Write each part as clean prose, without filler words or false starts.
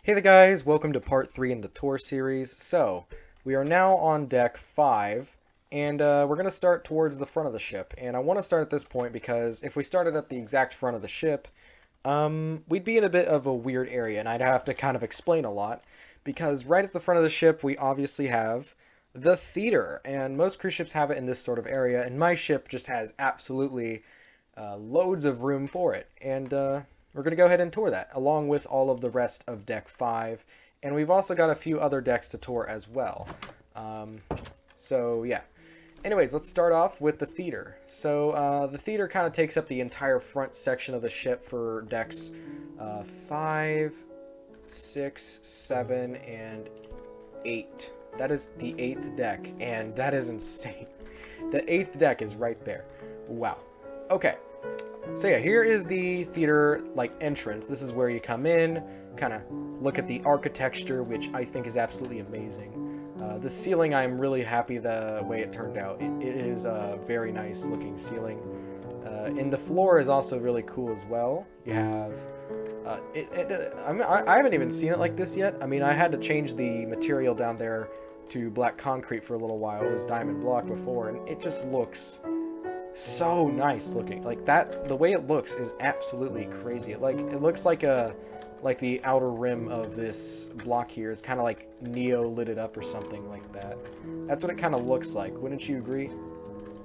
Hey there guys, welcome to part 3 in the tour series. So, we are now on deck 5, and we're going to start towards the front of the ship. And I want to start at this point because if we started at the exact front of the ship, we'd be in a bit of a weird area, and I'd have to kind of explain a lot. Because right at the front of the ship, we obviously have the theater, and most cruise ships have it in this sort of area, and my ship just has absolutely loads of room for it. And we're going to go ahead and tour that, along with all of the rest of Deck 5. And we've also got a few other decks to tour as well. So, yeah. Anyways, let's start off with the theater. So, the theater kind of takes up the entire front section of the ship for decks 5, 6, 7, and 8. That is the 8th deck, and that is insane. The 8th deck is right there. Wow. Okay. So yeah, here is the theater like entrance. This is where you come in, kind of look at the architecture, which I think is absolutely amazing. The ceiling, I'm really happy the way it turned out. It is a very nice looking ceiling. And the floor is also really cool as well. You have, I haven't even seen it like this yet. I mean, I had to change the material down there to black concrete for a little while. It was diamond block before, and it just looks so nice looking. Like that, the way it looks is absolutely crazy. It looks like the outer rim of this block here is kind of like neo lit it up or something like that. That's what it kind of looks like. Wouldn't you agree?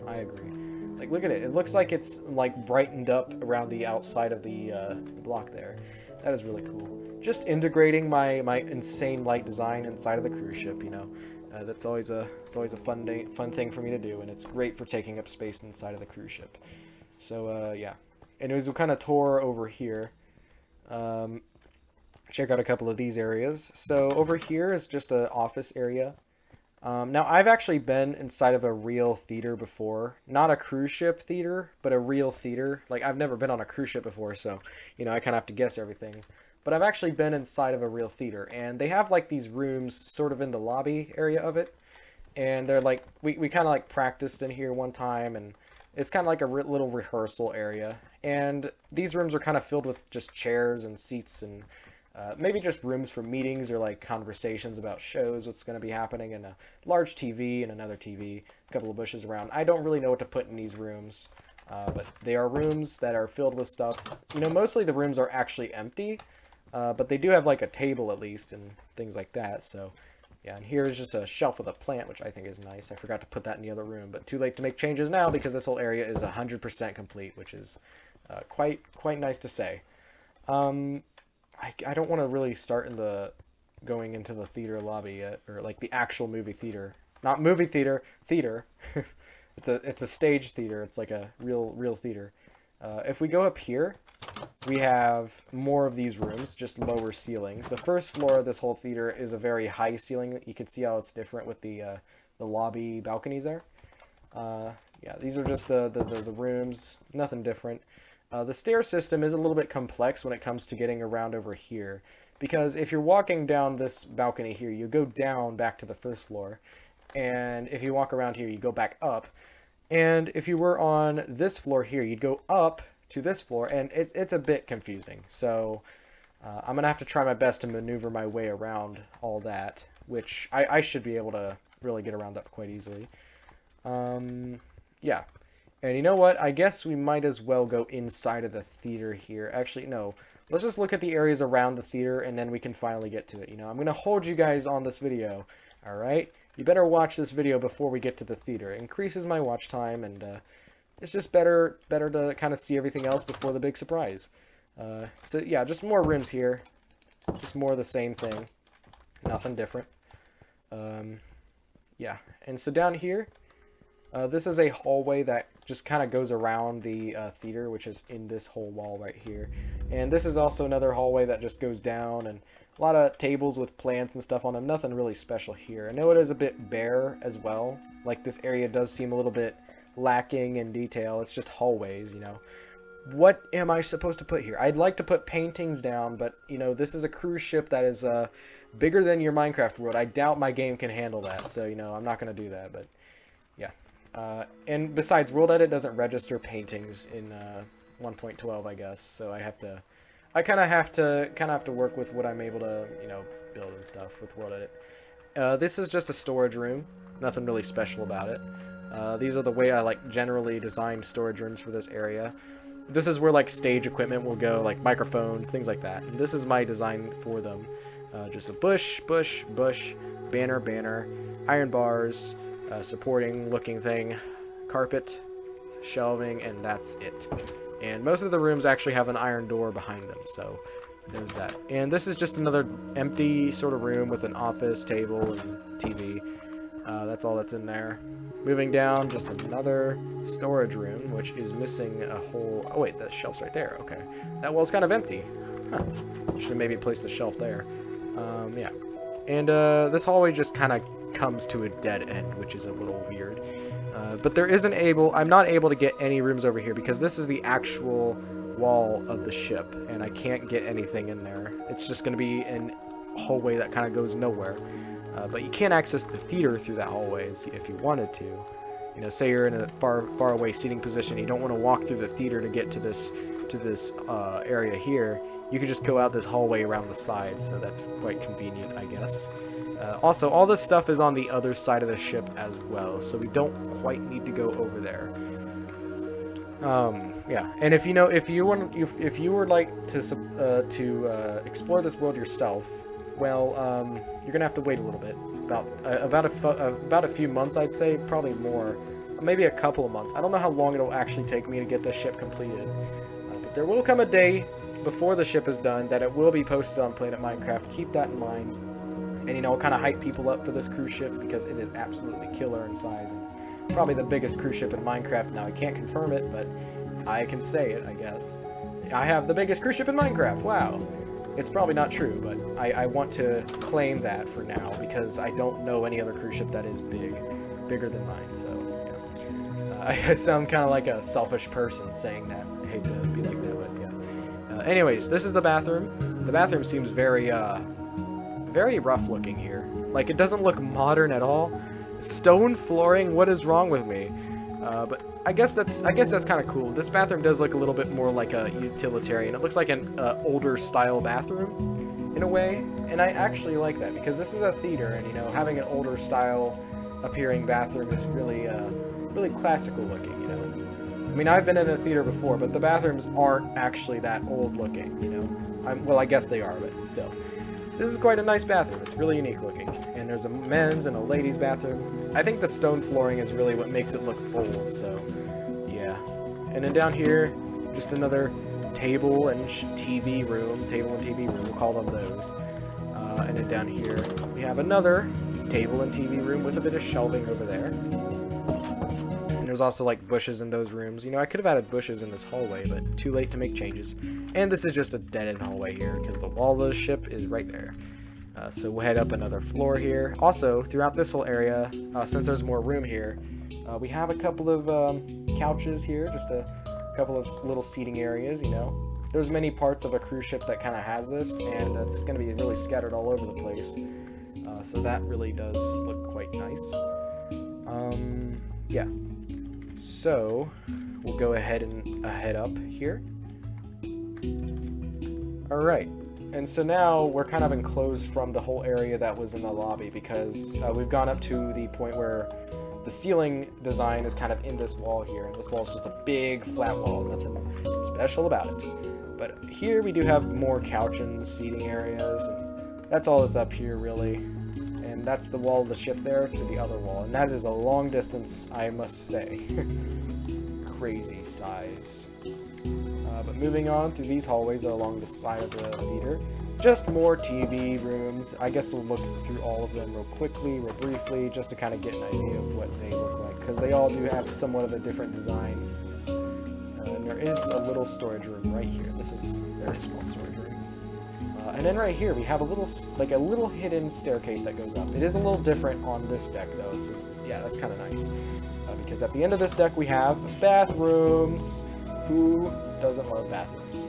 I agree. Like, look at it. It looks like it's like brightened up around the outside of the block there. That is really cool. Just integrating my insane light design inside of the cruise ship, you know. That's always a fun thing for me to do, and it's great for taking up space inside of the cruise ship. So yeah. Anyways, we'll kind of tour over here. Check out a couple of these areas. So over here is just an office area. Now, I've actually been inside of a real theater before. Not a cruise ship theater, but a real theater. Like, I've never been on a cruise ship before, so, you know, I kind of have to guess everything. But I've actually been inside of a real theater, and they have, like, these rooms sort of in the lobby area of it. And they're, like, we kind of, like, practiced in here one time, and it's kind of like a little rehearsal area. And these rooms are kind of filled with just chairs and seats and maybe just rooms for meetings or like conversations about shows, what's going to be happening, and a large TV and another TV, a couple of bushes around. I don't really know what to put in these rooms, but they are rooms that are filled with stuff. You know, mostly the rooms are actually empty, but they do have like a table at least and things like that. So yeah, and here is just a shelf with a plant, which I think is nice. I forgot to put that in the other room, but too late to make changes now because this whole area is 100% complete, which is quite nice to say. I don't want to really start in the going into the theater lobby yet, or like the actual movie theater. Not movie theater, theater. It's a stage theater. It's like a real theater. If we go up here, we have more of these rooms, just lower ceilings. The first floor of this whole theater is a very high ceiling. You can see how it's different with the lobby balconies there. Yeah, these are just the rooms. Nothing different. The stair system is a little bit complex when it comes to getting around over here, because if you're walking down this balcony here, you go down back to the first floor, and if you walk around here, you go back up, and if you were on this floor here, you'd go up to this floor, and it's a bit confusing. So I'm going to have to try my best to maneuver my way around all that, which I should be able to really get around that quite easily. Yeah. And you know what? I guess we might as well go inside of the theater here. Actually, no. Let's just look at the areas around the theater, and then we can finally get to it. You know, I'm going to hold you guys on this video, all right? You better watch this video before we get to the theater. It increases my watch time, and it's just better to kind of see everything else before the big surprise. So, yeah, just more rooms here. Just more of the same thing. Nothing different. Yeah, and so down here, this is a hallway that just kind of goes around the theater, which is in this whole wall right here. And this is also another hallway that just goes down, and a lot of tables with plants and stuff on them. Nothing really special here. I know it is a bit bare as well. Like, this area does seem a little bit lacking in detail. It's just hallways, you know. What am I supposed to put here? I'd like to put paintings down, but, you know, this is a cruise ship that is bigger than your Minecraft world. I doubt my game can handle that, so, you know, I'm not going to do that, but yeah. And besides, World Edit doesn't register paintings in 1.12, I guess, so I have to I kind of have to work with what I'm able to, you know, build and stuff with what it. This is just a storage room. Nothing really special about it. These are the way I like generally designed storage rooms for this area. This is where like stage equipment will go, like microphones, things like that. And this is my design for them. Just a bush, banner, iron bars, supporting looking thing, carpet, shelving, and that's it. And most of the rooms actually have an iron door behind them, so there's that. And this is just another empty sort of room with an office, table, and TV. That's all that's in there. Moving down, just another storage room, which is missing a whole... Oh, wait, the shelf's right there. Okay. That wall's kind of empty. Huh. Should have maybe placed the shelf there. Yeah. And this hallway just kind of comes to a dead end, which is a little weird. But I'm not able to get any rooms over here because this is the actual wall of the ship, and I can't get anything in there. It's just going to be a hallway that kind of goes nowhere. But you can't access the theater through that hallway if you wanted to. You know, say you're in a far away seating position, you don't want to walk through the theater to get to this area here. You can just go out this hallway around the side, so that's quite convenient, I guess. Also, all this stuff is on the other side of the ship as well, so we don't quite need to go over there. Yeah, and if you were like to explore this world yourself, well, you're gonna have to wait a little bit, about a few months, I'd say, probably more, maybe a couple of months. I don't know how long it'll actually take me to get this ship completed, but there will come a day before the ship is done that it will be posted on Planet Minecraft. Keep that in mind, and you know, kind of hype people up for this cruise ship because it is absolutely killer in size and probably the biggest cruise ship in Minecraft. Now I can't confirm it, but I can say it, I guess. I have the biggest cruise ship in Minecraft. Wow. It's probably not true, but I want to claim that for now because I don't know any other cruise ship that is bigger than mine. So yeah. I sound kind of like a selfish person saying that. I hate to be like that, but yeah. Anyways, this is the bathroom. The bathroom seems very rough looking here. Like, it doesn't look modern at all. Stone flooring. What is wrong with me? But I guess that's kind of cool. This bathroom does look a little bit more like a utilitarian. It looks like an older style bathroom in a way, and I actually like that because this is a theater, and you know, having an older style appearing bathroom is really really classical looking. You know, I mean, I've been in a theater before, but the bathrooms aren't actually that old looking. You know, well, I guess they are, but still. This is quite a nice bathroom. It's really unique looking. And there's a men's and a ladies' bathroom. I think the stone flooring is really what makes it look old, so yeah. And then down here, just another table and TV room. Table and TV room, we'll call them those. And then down here, we have another table and TV room with a bit of shelving over there. And there's also like bushes in those rooms. You know, I could have added bushes in this hallway, but too late to make changes. And this is just a dead-end hallway here because the wall of the ship is right there. So we'll head up another floor here. Also, throughout this whole area, since there's more room here, we have a couple of couches here, just a couple of little seating areas, you know. There's many parts of a cruise ship that kind of has this, and it's going to be really scattered all over the place. So that really does look quite nice. Yeah. So we'll go ahead and head up here. Alright, and so now we're kind of enclosed from the whole area that was in the lobby because we've gone up to the point where the ceiling design is kind of in this wall here, and this wall is just a big flat wall, nothing special about it. But here we do have more couch and seating areas, and that's all that's up here really. And that's the wall of the ship there to the other wall, and that is a long distance, I must say. Crazy size. But moving on through these hallways along the side of the theater, just more TV rooms. I guess we'll look through all of them real quickly, real briefly, just to kind of get an idea of what they look like, because they all do have somewhat of a different design. And there is a little storage room right here. This is a very small storage room. And then right here we have a little hidden staircase that goes up. It is a little different on this deck though, so yeah, that's kind of nice. Because at the end of this deck we have bathrooms. Who doesn't love bathrooms?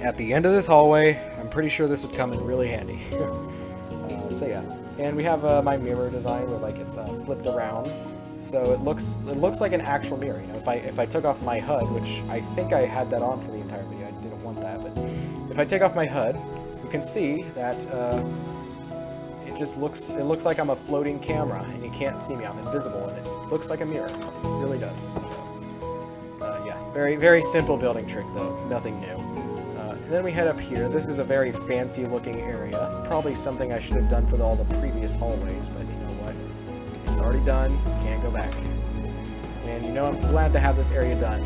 At the end of this hallway, I'm pretty sure this would come in really handy. So yeah, and we have my mirror design where like it's flipped around, so it looks like an actual mirror. You know, if I took off my HUD, which I think I had that on for the entire video, I didn't want that, but if I take off my HUD, you can see that it looks like I'm a floating camera, and you can't see me. I'm invisible, and it looks like a mirror. It really does. So, yeah, very, very simple building trick, though. It's nothing new. And then we head up here. This is a very fancy-looking area. Probably something I should have done for all the previous hallways, but you know what? It's already done. Can't go back. And you know I'm glad to have this area done.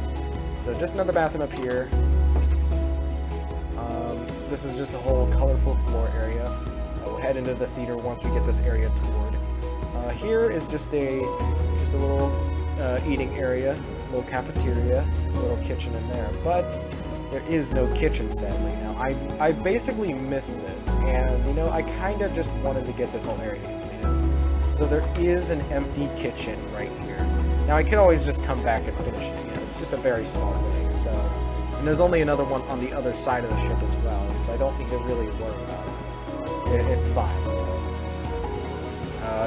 So just another bathroom up here. This is just a whole colorful floor area. We'll head into the theater once we get this area toured. Here is just a little eating area, a little cafeteria, a little kitchen in there. But there is no kitchen, sadly. Now, I basically missed this, and, you know, I kind of just wanted to get this whole area completed. So there is an empty kitchen right here. Now, I could always just come back and finish it, you know, it's just a very small thing, so... And there's only another one on the other side of the ship as well, so I don't need to really worry about it. It's fine, so...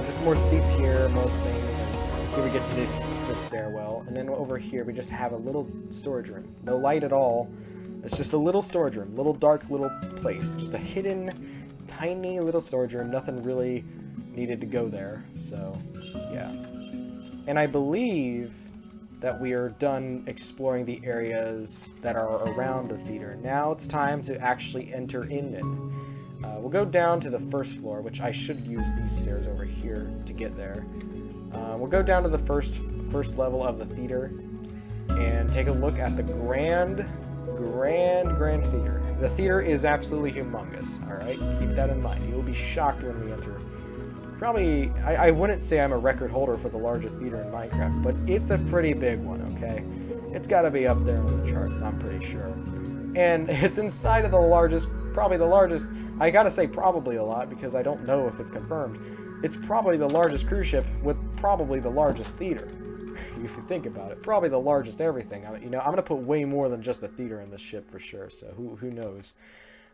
just more seats here, more things, and here we get to this stairwell, and then over here we just have a little storage room. No light at all. It's just a little storage room, little dark little place. Just a hidden, tiny little storage room. Nothing really needed to go there, so yeah. And I believe that we are done exploring the areas that are around the theater. Now it's time to actually enter in it. We'll go down to the first floor, which I should use these stairs over here to get there. We'll go down to the first level of the theater and take a look at the grand theater. The theater is absolutely humongous, alright? Keep that in mind. You'll be shocked when we enter. Probably, I wouldn't say I'm a record holder for the largest theater in Minecraft, but it's a pretty big one, okay? It's gotta be up there on the charts, I'm pretty sure. And it's inside of the largest, probably the largest, I gotta say probably a lot because I don't know if it's confirmed. It's probably the largest cruise ship with probably the largest theater. If you think about it, probably the largest everything. You know, I'm gonna put way more than just a theater in this ship for sure. So who knows?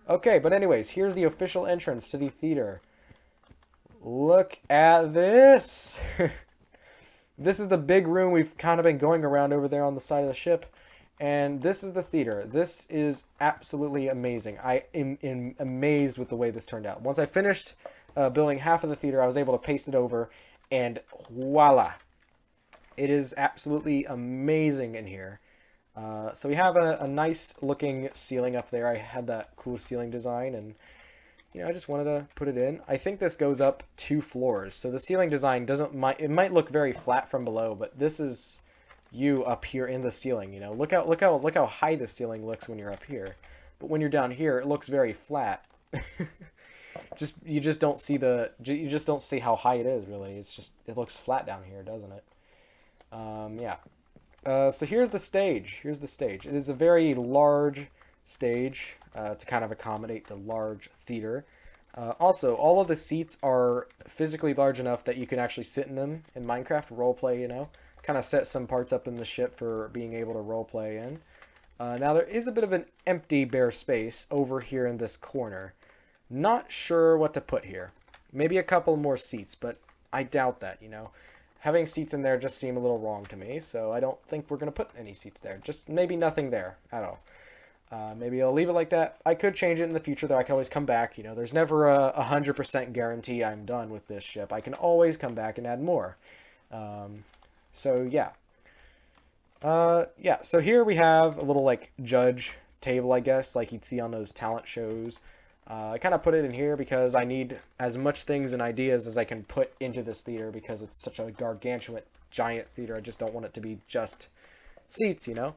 Okay, but anyways, here's the official entrance to the theater. Look at this. This is the big room we've kind of been going around over there on the side of the ship, and this is the theater. This is absolutely amazing. I am amazed with the way this turned out. Once I finished building half of the theater, I was able to paste it over, and voila. It is absolutely amazing in here. So we have a nice looking ceiling up there. I had that cool ceiling design, and you know, I just wanted to put it in. I think this goes up 2 floors. So the ceiling design it might look very flat from below, but this is you up here in the ceiling, you know. Look how high the ceiling looks when you're up here. But when you're down here, it looks very flat. you just don't see how high it is, really. It looks flat down here, doesn't it? Yeah. So here's the stage. Here's the stage. It is a very large stage to kind of accommodate the large theater. Also, all of the seats are physically large enough that you can actually sit in them in Minecraft roleplay, you know. Kind of set some parts up in the ship for being able to roleplay in. Now, there is a bit of an empty bare space over here in this corner. Not sure what to put here. Maybe a couple more seats, but I doubt that, you know. Having seats in there just seem a little wrong to me, so I don't think we're going to put any seats there. Just maybe nothing there at all. Maybe I'll leave it like that. I could change it in the future, though. I can always come back. You know, there's never a 100% guarantee I'm done with this ship. I can always come back and add more. So, yeah. Yeah, so here we have a little, like, judge table, I guess, like you'd see on those talent shows. I kind of put it in here because I need as much things and ideas as I can put into this theater because it's such a gargantuan, giant theater. I just don't want it to be just seats, you know?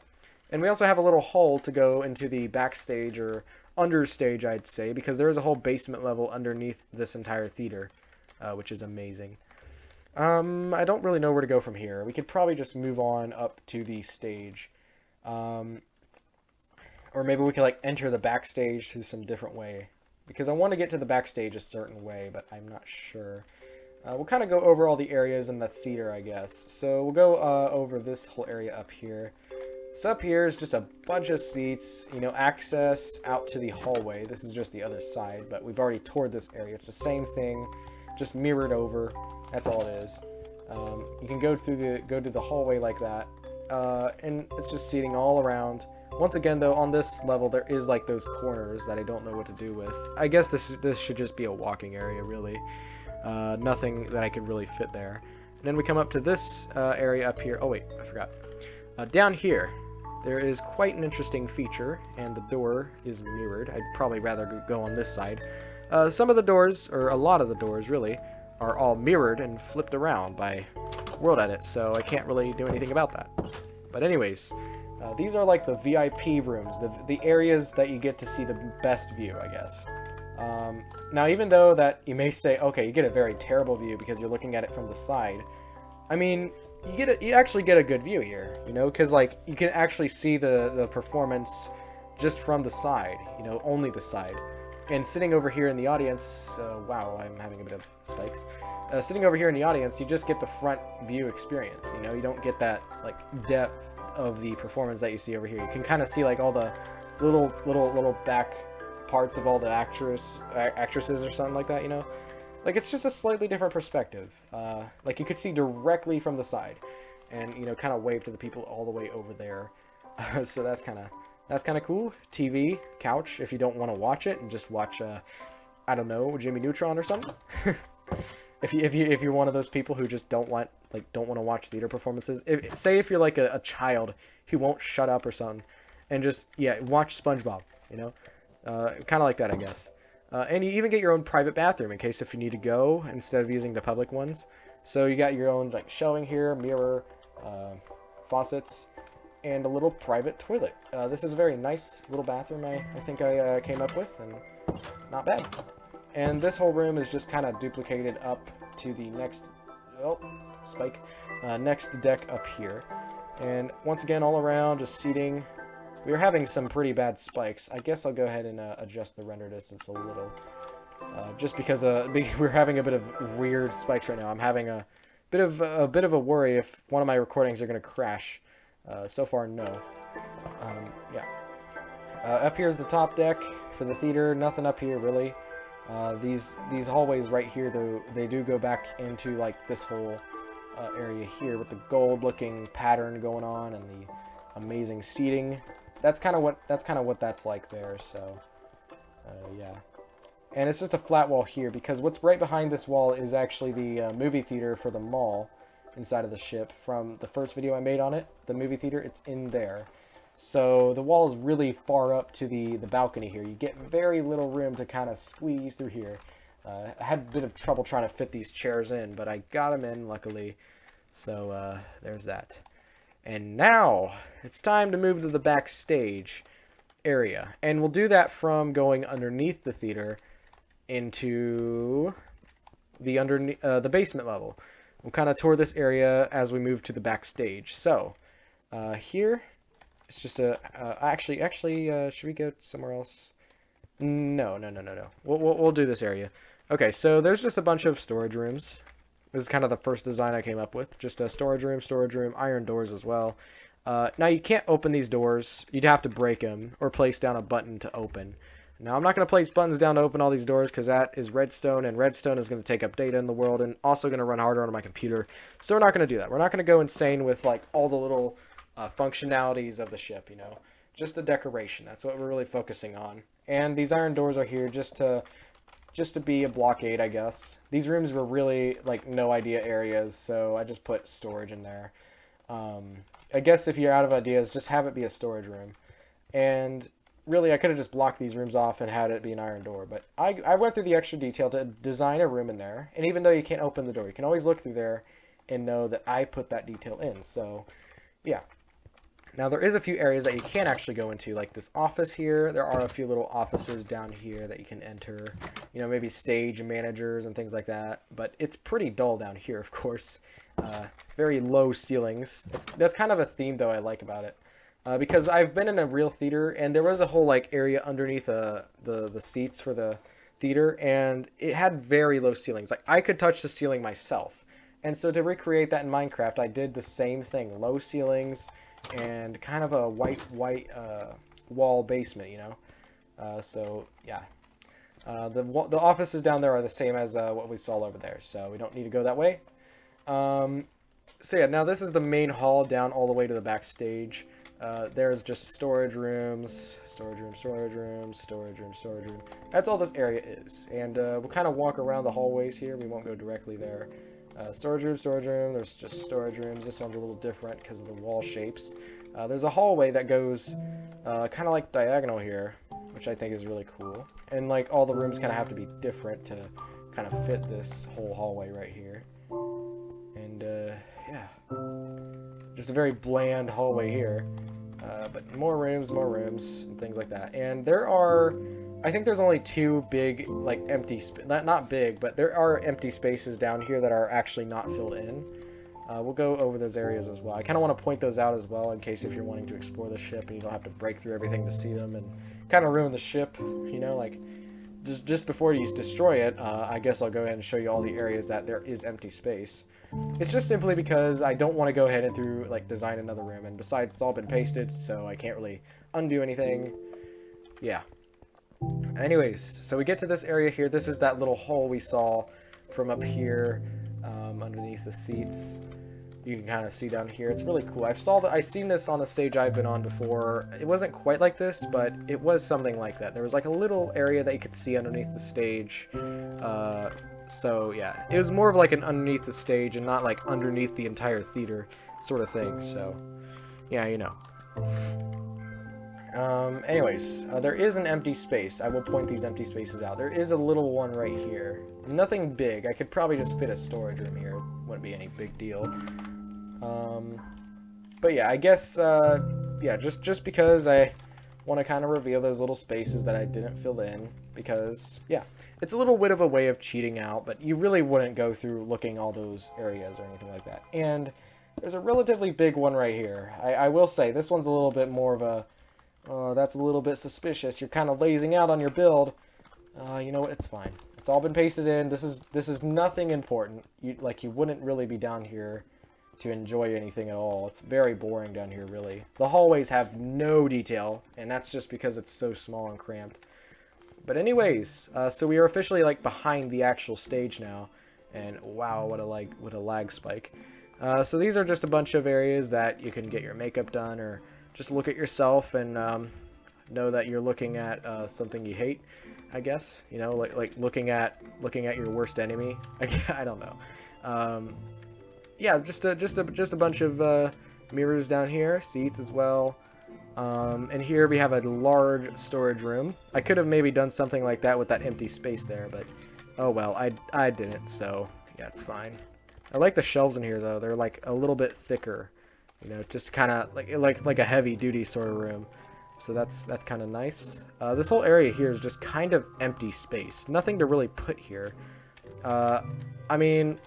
And we also have a little hole to go into the backstage or understage, I'd say, because there is a whole basement level underneath this entire theater, which is amazing. I don't really know where to go from here. We could probably just move on up to the stage. Or maybe we could, like, enter the backstage through some different way. Because I want to get to the backstage a certain way, but I'm not sure. We'll kind of go over all the areas in the theater, I guess. So we'll go over this whole area up here. So up here is just a bunch of seats, you know, access out to the hallway. This is just the other side, but we've already toured this area. It's the same thing, just mirrored over. That's all it is. You can go to the hallway like that, and it's just seating all around. Once again, though, on this level, there is like those corners that I don't know what to do with. I guess this should just be a walking area, really. Nothing that I could really fit there. And then we come up to this area up here. Oh, wait, I forgot. Down here, there is quite an interesting feature, and the door is mirrored. I'd probably rather go on this side. Some of the doors, or a lot of the doors, really, are all mirrored and flipped around by World Edit, so I can't really do anything about that. But anyways, these are like the VIP rooms, the areas that you get to see the best view, I guess. Now, even though that you may say, okay, you get a very terrible view because you're looking at it from the side, I mean, you actually get a good view here, you know, because like you can actually see the performance just from the side, you know, only the side. And sitting over here in the audience, wow, I'm having a bit of spikes. Sitting over here in the audience, you just get the front view experience, you know, you don't get that like depth of the performance that you see over here. You can kind of see like all the little back parts of all the actresses or something like that, you know. Like, it's just a slightly different perspective. Like, you could see directly from the side, and you know, kind of wave to the people all the way over there. So that's kind of cool. TV, couch, if you don't want to watch it and just watch, I don't know, Jimmy Neutron or something. if you're one of those people who just don't want to watch theater performances, say if you're like a child who won't shut up or something, and just watch SpongeBob, you know. Kind of like that, I guess. And you even get your own private bathroom in case if you need to go instead of using the public ones. So you got your own like shelving here, mirror, faucets, and a little private toilet. This is a very nice little bathroom I think I came up with, and not bad. And this whole room is just kind of duplicated up to the next, next deck up here. And once again, all around, just seating. We are having some pretty bad spikes. I guess I'll go ahead and adjust the render distance a little. Just because we're having a bit of weird spikes right now. I'm having a bit of a worry if one of my recordings are going to crash. So far, no. Up here is the top deck for the theater. Nothing up here, really. These hallways right here, though, they do go back into like this whole area here with the gold-looking pattern going on and the amazing seating. That's kind of what that's like there. So yeah, and it's just a flat wall here because what's right behind this wall is actually the movie theater for the mall inside of the ship. From the first video I made on it, the movie theater, it's in there. So the wall is really far up to the balcony here. You get very little room to kind of squeeze through here. I had a bit of trouble trying to fit these chairs in, but I got them in luckily. So there's that. And now it's time to move to the backstage area. And we'll do that from going underneath the theater into the basement level. We'll kind of tour this area as we move to the backstage. So here, it's just actually, should we go somewhere else? No. We'll do this area. Okay, so there's just a bunch of storage rooms. This is kind of the first design I came up with. Just a storage room, iron doors as well. Now, you can't open these doors. You'd have to break them or place down a button to open. Now, I'm not going to place buttons down to open all these doors because that is redstone, and redstone is going to take up data in the world and also going to run harder on my computer. So we're not going to do that. We're not going to go insane with like all the little functionalities of the ship, you know. Just the decoration. That's what we're really focusing on. And these iron doors are here just to be a blockade, I guess. These rooms were really like no idea areas, so I just put storage in there. I guess if you're out of ideas, just have it be a storage room. And really, I could have just blocked these rooms off and had it be an iron door, but I went through the extra detail to design a room in there. And even though you can't open the door, you can always look through there and know that I put that detail in. So yeah. Now, there is a few areas that you can actually go into, like this office here. There are a few little offices down here that you can enter, you know, maybe stage managers and things like that. But it's pretty dull down here, of course. Very low ceilings. That's kind of a theme, though, I like about it. Because I've been in a real theater, and there was a whole like area underneath the seats for the theater, and it had very low ceilings. Like, I could touch the ceiling myself. And so to recreate that in Minecraft, I did the same thing. Low ceilings and kind of a white wall basement, you know. So yeah, the offices down there are the same as what we saw over there, so we don't need to go that way. So yeah, now this is the main hall down all the way to the backstage. There's just storage rooms, storage room, storage room, storage room, storage room. That's all this area is. And we'll kind of walk around the hallways here. We won't go directly there. Storage room, storage room. There's just storage rooms. This one's a little different because of the wall shapes. There's a hallway that goes kind of like diagonal here, which I think is really cool. And like all the rooms kind of have to be different to kind of fit this whole hallway right here. And yeah, just a very bland hallway here. But more rooms, and things like that. And there are, I think there's only two big, like, empty, not big, but there are empty spaces down here that are actually not filled in. We'll go over those areas as well. I kind of want to point those out as well in case if you're wanting to explore the ship and you don't have to break through everything to see them and kind of ruin the ship, you know, like, just before you destroy it, I guess I'll go ahead and show you all the areas that there is empty space. It's just simply because I don't want to go ahead and design another room, and besides it's all been pasted, so I can't really undo anything. Yeah. Anyways, so we get to this area here. This is that little hole we saw from up here, underneath the seats. You can kind of see down here. It's really cool. I've seen this on a stage I've been on before. It wasn't quite like this, but it was something like that. There was like a little area that you could see underneath the stage. So yeah, it was more of like an underneath the stage and not like underneath the entire theater sort of thing. So yeah, you know. Anyways, there is an empty space. I will point these empty spaces out. There is a little one right here. Nothing big. I could probably just fit a storage room here. Wouldn't be any big deal. But yeah, I guess, yeah, just because I want to kind of reveal those little spaces that I didn't fill in, because, yeah, it's a little bit of a way of cheating out, but you really wouldn't go through looking all those areas or anything like that. And there's a relatively big one right here. I will say, this one's a little bit more of a, that's a little bit suspicious. You're kind of lazing out on your build. You know what, it's fine. It's all been pasted in. This is nothing important. You wouldn't really be down here to enjoy anything at all. It's very boring down here, really. The hallways have no detail, and that's just because it's so small and cramped. But anyways, so we are officially like behind the actual stage now, and wow, what a lag spike. So these are just a bunch of areas that you can get your makeup done, or just look at yourself and know that you're looking at something you hate, I guess. You know, like looking at your worst enemy. I don't know. Yeah, just a bunch of mirrors down here, seats as well. And here we have a large storage room. I could have maybe done something like that with that empty space there, but oh well, I didn't, so yeah, it's fine. I like the shelves in here though. They're like a little bit thicker, you know, just kind of like a heavy duty sort of room. So that's kind of nice. This whole area here is just kind of empty space. Nothing to really put here. I mean,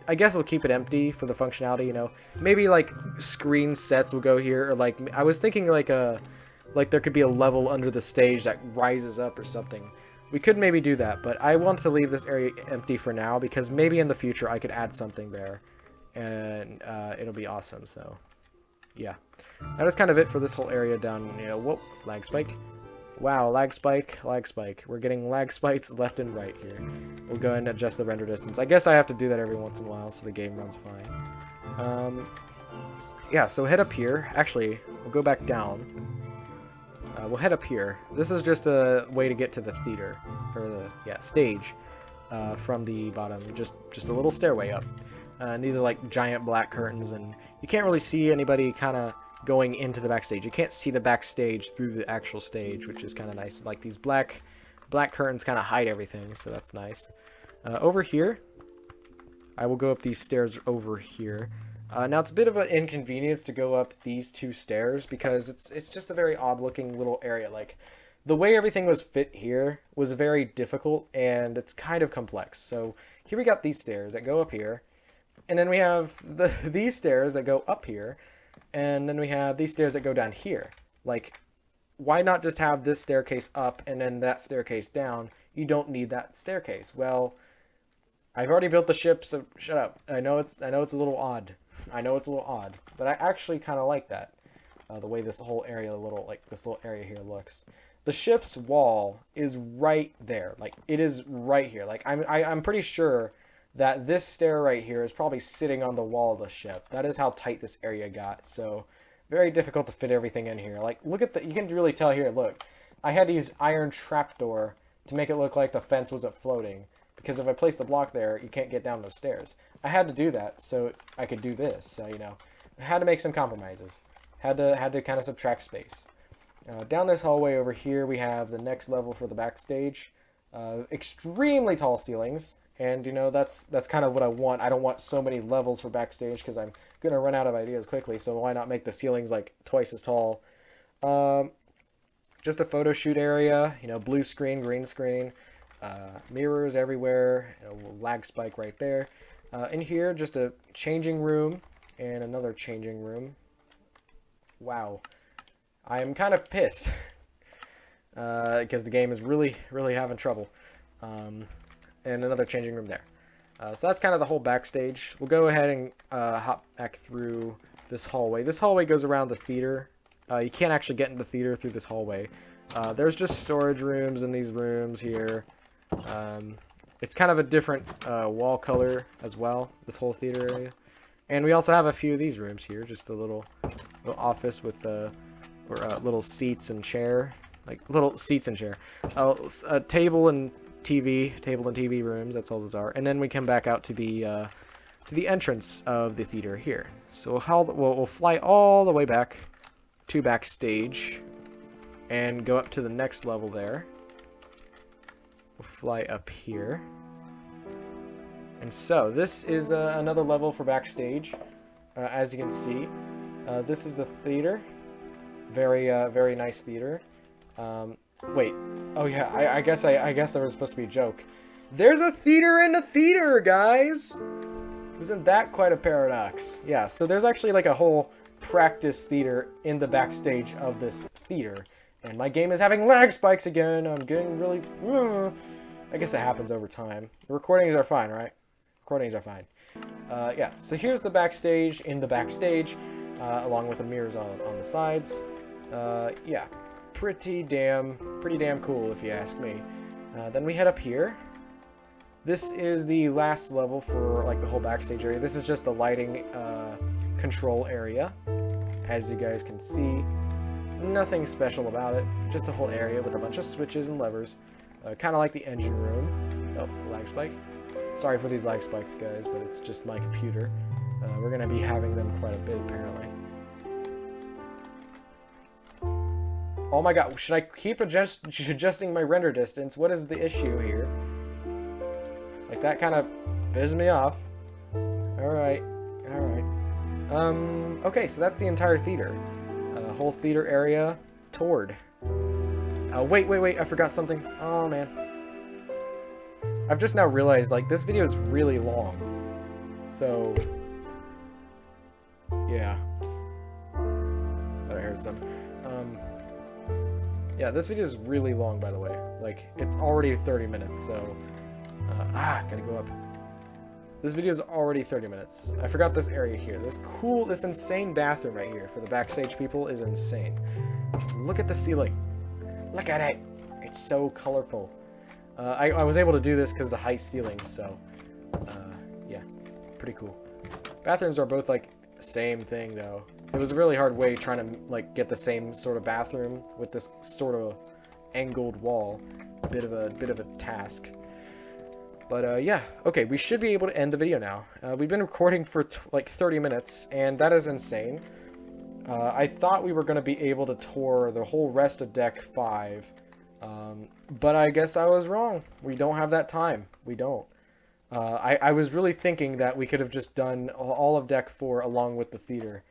I guess we'll keep it empty for the functionality, you know. Maybe like screen sets will go here, or like I was thinking like there could be a level under the stage that rises up or something. We could maybe do that, but I want to leave this area empty for now because maybe in the future I could add something there, and it'll be awesome. So yeah, that is kind of it for this whole area down. You know, whoop, lag spike. Wow, lag spike, lag spike. We're getting lag spikes left and right here. We'll go ahead and adjust the render distance. I guess I have to do that every once in a while so the game runs fine. Yeah, so head up here. Actually, we'll go back down. We'll head up here. This is just a way to get to the theater, or the stage, from the bottom. Just a little stairway up. And these are like giant black curtains, and you can't really see anybody kind of going into the backstage. You can't see the backstage through the actual stage, which is kind of nice. Like these black curtains kind of hide everything, so that's nice. Over here, I will go up these stairs over here. Now it's a bit of an inconvenience to go up these two stairs because it's just a very odd looking little area. Like the way everything was fit here was very difficult, and it's kind of complex. So here we got these stairs that go up here, and then we have these stairs that go up here. And then we have these stairs that go down here. Like, why not just have this staircase up and then that staircase down? You don't need that staircase. Well, I've already built the ship, so shut up. I know it's a little odd. But I actually kind of like that. The way this whole area, this little area here looks. The ship's wall is right there. Like, it is right here. Like, I'm pretty sure that this stair right here is probably sitting on the wall of the ship. That is how tight this area got. So Very difficult to fit everything in here. Like, look at the, you can really tell here, look. I had to use iron trapdoor to make it look like the fence wasn't floating. Because if I placed a block there, you can't get down those stairs. I had to do that so I could do this. So, you know, I had to make some compromises. Had to kind of subtract space. Down this hallway over here, we have the next level for the backstage. Extremely tall ceilings. And, you know, that's kind of what I want. I don't want so many levels for backstage because I'm going to run out of ideas quickly. So why not make the ceilings like twice as tall? Just a photo shoot area, you know, blue screen, green screen, mirrors everywhere, you know, lag spike right there. In here, just a changing room and another changing room. Wow. I am kind of pissed because the game is really having trouble. And another changing room there. So that's kind of the whole backstage. We'll go ahead and hop back through this hallway. This hallway goes around the theater. You can't actually get into the theater through this hallway. There's just storage rooms in these rooms here. It's kind of a different wall color as well, this whole theater area. And we also have a few of these rooms here, just a little office with little seats and chair, like little seats and chair, a table and TV rooms. That's all those are. And then we come back out to the entrance of the theater here. So we'll fly all the way back to backstage and go up to the next level there. We'll fly up here. And so this is another level for backstage. As you can see, this is the theater. Very nice theater. Wait. Oh yeah, I guess there was supposed to be a joke. There's a theater in a theater, guys! Isn't that quite a paradox? Yeah, so there's actually like a whole practice theater in the backstage of this theater. And my game is having lag spikes again. I'm getting really... I guess it happens over time. The recordings are fine, right? Recordings are fine. Yeah, so here's the backstage in the backstage, along with the mirrors on the sides. Yeah, pretty damn cool if you ask me. Then we head up here. This is the last level for like the whole backstage area. This is just the lighting control area. As you guys can see, nothing special about it. Just a whole area with a bunch of switches and levers. Kind of like the engine room. Oh, lag spike. Sorry for these lag spikes, guys, but it's just my computer. We're going to be having them quite a bit, apparently. Oh my god, should I keep adjusting my render distance? What is the issue here? Like, that kind of pisses me off. Alright. Okay, so that's the entire theater. Whole theater area toured. Wait, I forgot something. Oh, man. I've just now realized, like, this video is really long. So, yeah. Thought I heard some. Yeah, this video is really long, by the way. Like, it's already 30 minutes, so... gotta go up. This video is already 30 minutes. I forgot this area here. This insane bathroom right here for the backstage people is insane. Look at the ceiling. Look at it. It's so colorful. I was able to do this because of the high ceiling, so... yeah, pretty cool. Bathrooms are both, like, the same thing, though. It was a really hard way trying to, like, get the same sort of bathroom with this sort of angled wall. A bit of a task. But, yeah. Okay, we should be able to end the video now. We've been recording for, like, 30 minutes, and that is insane. I thought we were going to be able to tour the whole rest of Deck 5, but I guess I was wrong. We don't have that time. We don't. I was really thinking that we could have just done all of Deck 4 along with the theater.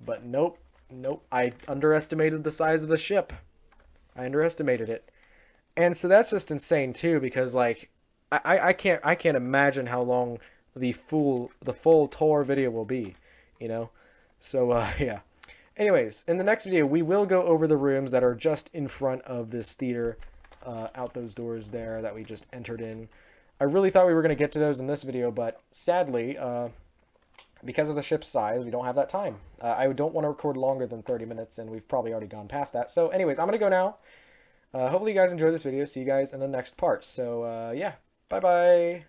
But nope. I underestimated the size of the ship. I underestimated it. And so that's just insane too, because like I can't imagine how long the full tour video will be, you know? So yeah. Anyways, in the next video we will go over the rooms that are just in front of this theater, out those doors there that we just entered in. I really thought we were going to get to those in this video, but sadly, because of the ship's size, we don't have that time. I don't want to record longer than 30 minutes, and we've probably already gone past that. So anyways, I'm going to go now. Hopefully you guys enjoyed this video. See you guys in the next part. So yeah, bye-bye.